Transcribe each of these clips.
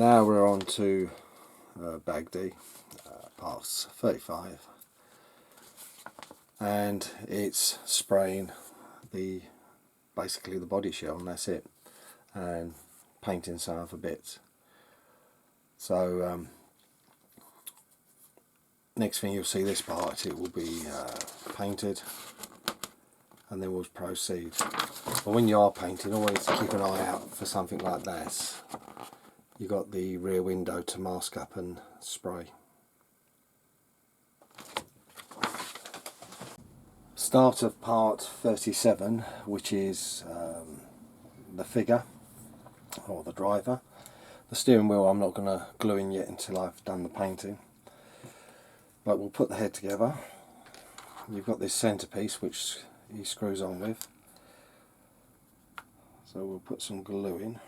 Now we're on to Baghdad, parts 35, and it's spraying basically the body shell, and that's it, and painting some other bits. So next thing you'll see this part, it will be painted, and then we'll proceed. But when you are painting, always keep an eye out for something like this. You got the rear window to mask up and spray. Start of part 37, which is the figure or the driver. The steering wheel I'm not going to glue in yet until I've done the painting, but we'll put the head together. You've got this centerpiece which he screws on with, so we'll put some glue in.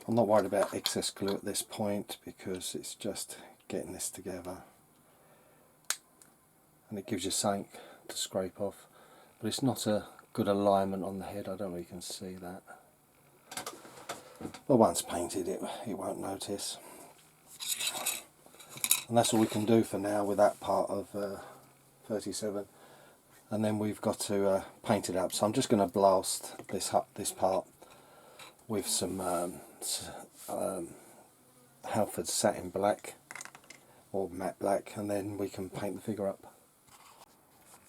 I'm not worried about excess glue at this point because it's just getting this together, and it gives you something to scrape off, but it's not a good alignment on the head. I don't know if you can see that, but once painted it won't notice. And that's all we can do for now with that part of 37, and then we've got to paint it up. So I'm just going to blast this part with some Halford satin black or matte black, and then we can paint the figure up.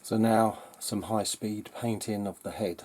So now some high-speed painting of the head.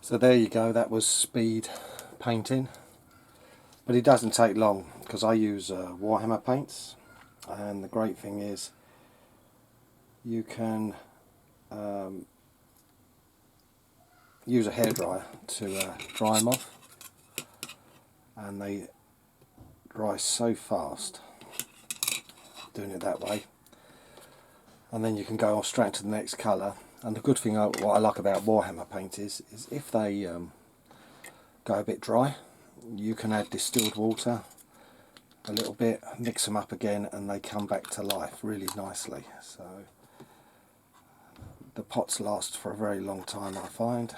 So there you go, that was speed painting, but it doesn't take long because I use Warhammer paints, and the great thing is you can use a hairdryer to dry them off, and they dry so fast doing it that way, and then you can go straight to the next colour. And the good thing, what I like about Warhammer paint is if they go a bit dry, you can add distilled water a little bit, mix them up again, and they come back to life really nicely. So the pots last for a very long time, I find.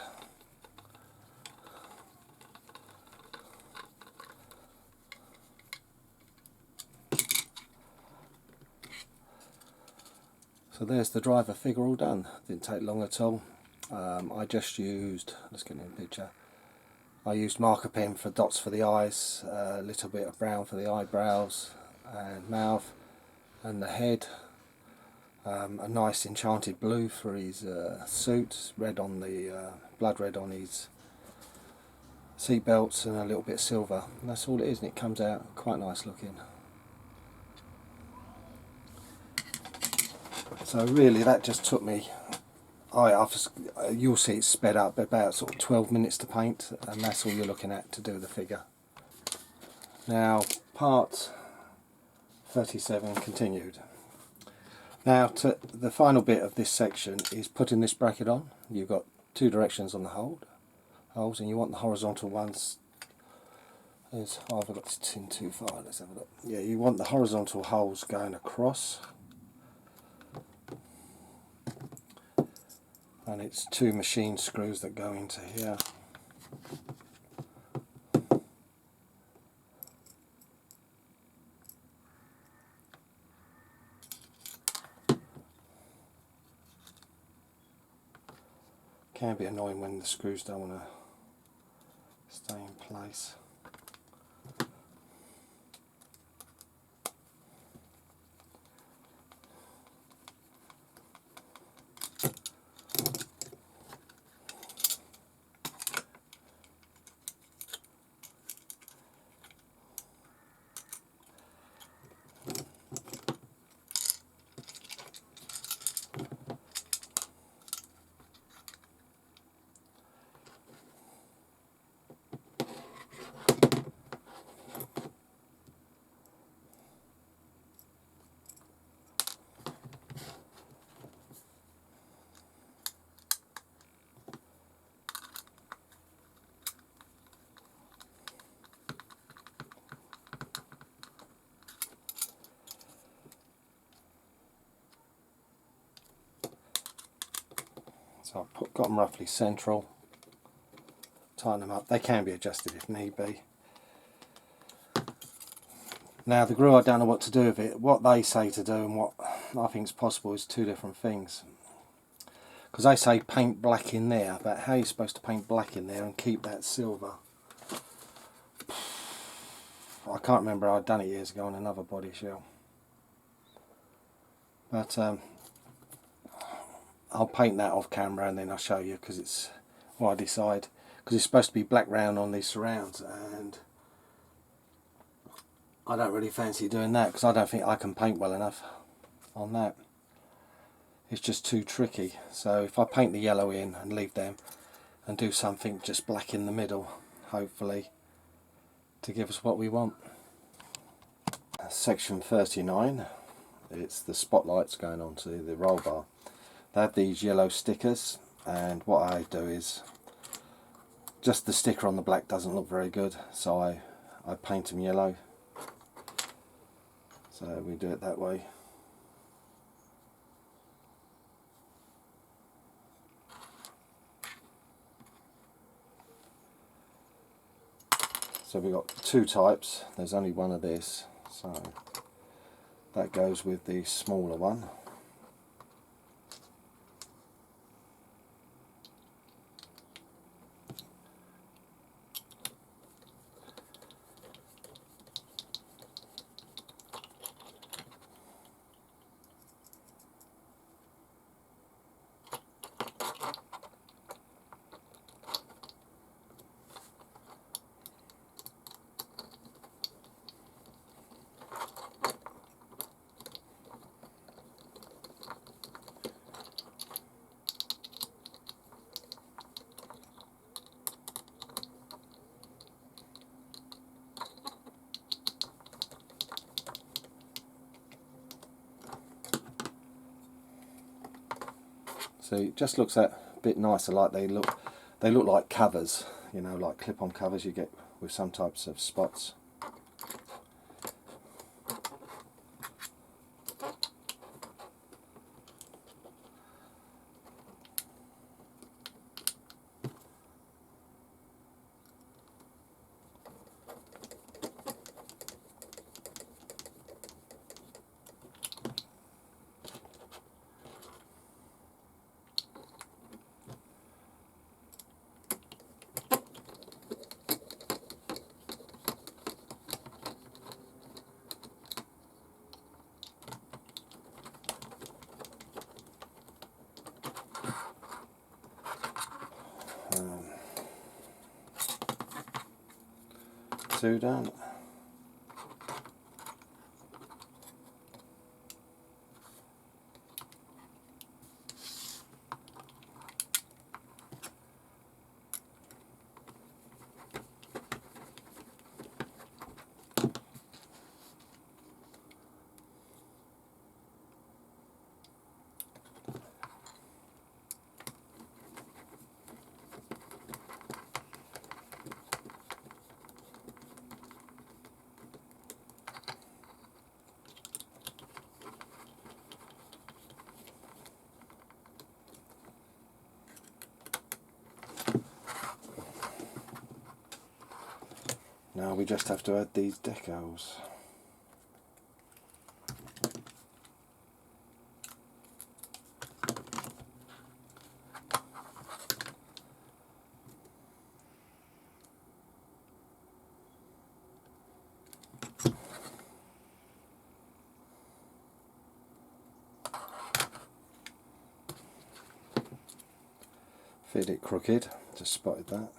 So there's the driver figure all done. Didn't take long at all. I just used, let's get in the picture, I used marker pen for dots for the eyes, a little bit of brown for the eyebrows and mouth and the head, a nice enchanted blue for his suit, red on the blood red on his seat belts, and a little bit of silver. And that's all it is, and it comes out quite nice looking. So really that just took me, you'll see it's sped up about sort of 12 minutes to paint, and that's all you're looking at to do the figure. Now part 37 continued. Now to the final bit of this section is putting this bracket on. You've got two directions on the holes, and you want the horizontal ones. Oh, I've got this tin too far, let's have a look. Yeah, you want the horizontal holes going across. And it's two machine screws that go into here. Can be annoying when the screws don't want to stay in place. So I've got them roughly central, tighten them up. They can be adjusted if need be. Now the glue, I don't know what to do with it. What they say to do and what I think is possible is two different things. Because they say paint black in there, but how are you supposed to paint black in there and keep that silver? I can't remember, I'd done it years ago on another body shell. But I'll paint that off camera and then I'll show you, because it's what I decide. Because it's supposed to be black round on these surrounds, and I don't really fancy doing that because I don't think I can paint well enough on that. It's just too tricky. So if I paint the yellow in and leave them and do something just black in the middle, hopefully, to give us what we want. Section 39, it's the spotlights going onto the roll bar. They have these yellow stickers, and what I do is, just the sticker on the black doesn't look very good, so I paint them yellow. So we do it that way. So we've got two types, there's only one of this, so that goes with the smaller one. So it just looks a bit nicer, like they look like covers, you know, like clip-on covers you get with some types of spots. Two down. Now we just have to add these decals. Fit it crooked, just spotted that.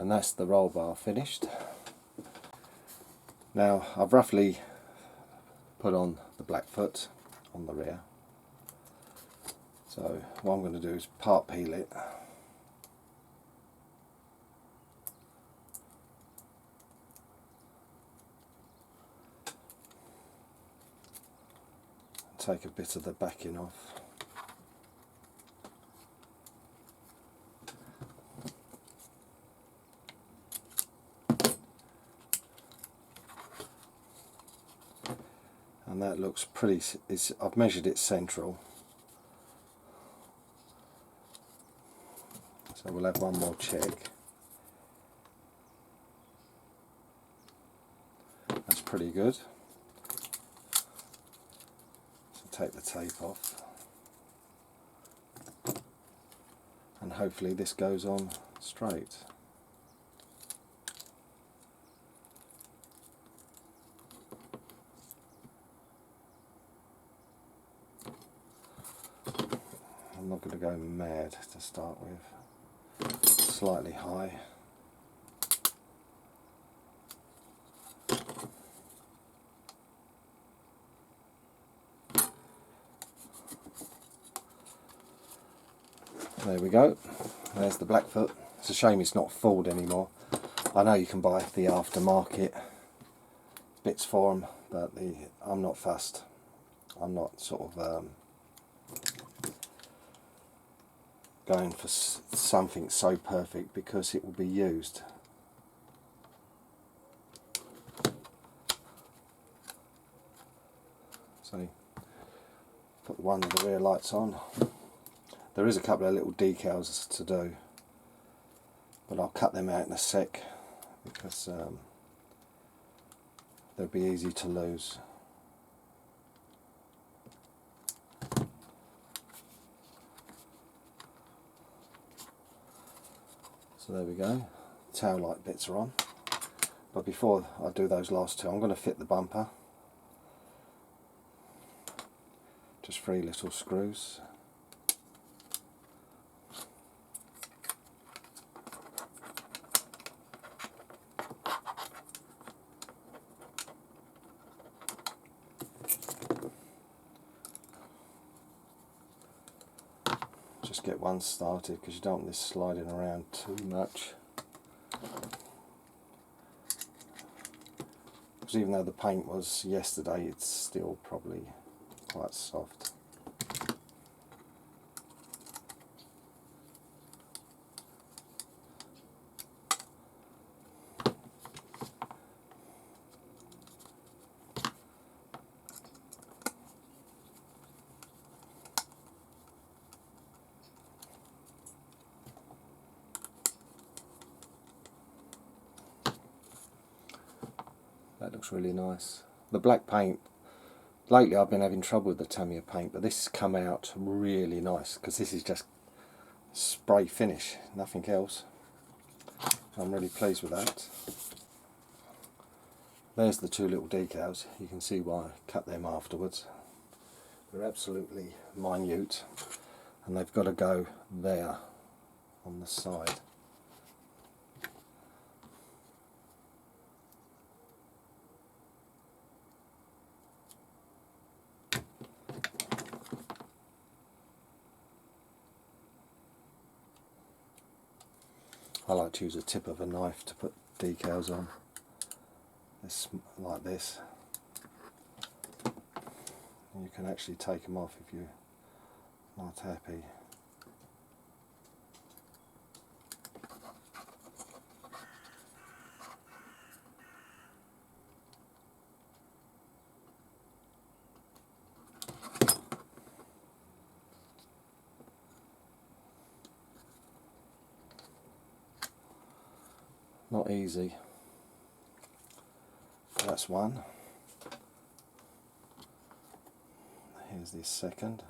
And that's the roll bar finished. Now I've roughly put on the Blackfoot on the rear. So what I'm going to do is part peel it. Take a bit of the backing off. And that looks pretty, I've measured it central. So we'll have one more check. That's pretty good. So take the tape off. And hopefully this goes on straight. I'm not going to go mad to start with. Slightly high. There we go. There's the Blackfoot. It's a shame it's not fulled anymore. I know you can buy the aftermarket bits for them, but I'm not fussed. I'm not sort of going for something so perfect because it will be used. So put one of the rear lights on. There is a couple of little decals to do, but I'll cut them out in a sec because they'll be easy to lose. So there we go, tail light bits are on, But before I do those last two, I'm going to fit the bumper. Just 3 little screws. Just get one started because you don't want this sliding around too much. Because even though the paint was yesterday, it's still probably quite soft. That looks really nice. The black paint, lately I've been having trouble with the Tamiya paint, but this has come out really nice because this is just spray finish, nothing else. I'm really pleased with that. There's the 2 little decals. You can see why I cut them afterwards. They're absolutely minute, and they've got to go there on the side. I like to use a tip of a knife to put decals on. It's like this. And you can actually take them off if you're not happy. Not easy. That's one. Here's the second.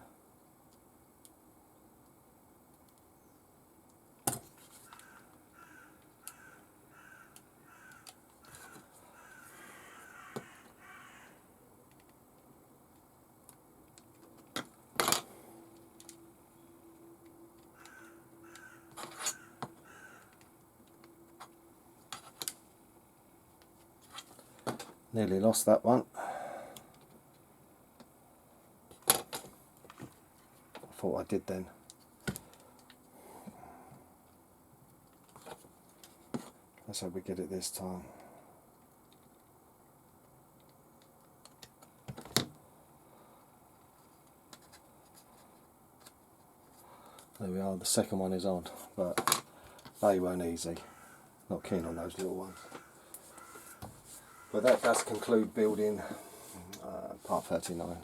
Nearly lost that one. I thought I did then. Let's hope we get it this time. There we are, the second one is on, but they weren't easy. Not keen on those little ones. But that does conclude building part 39.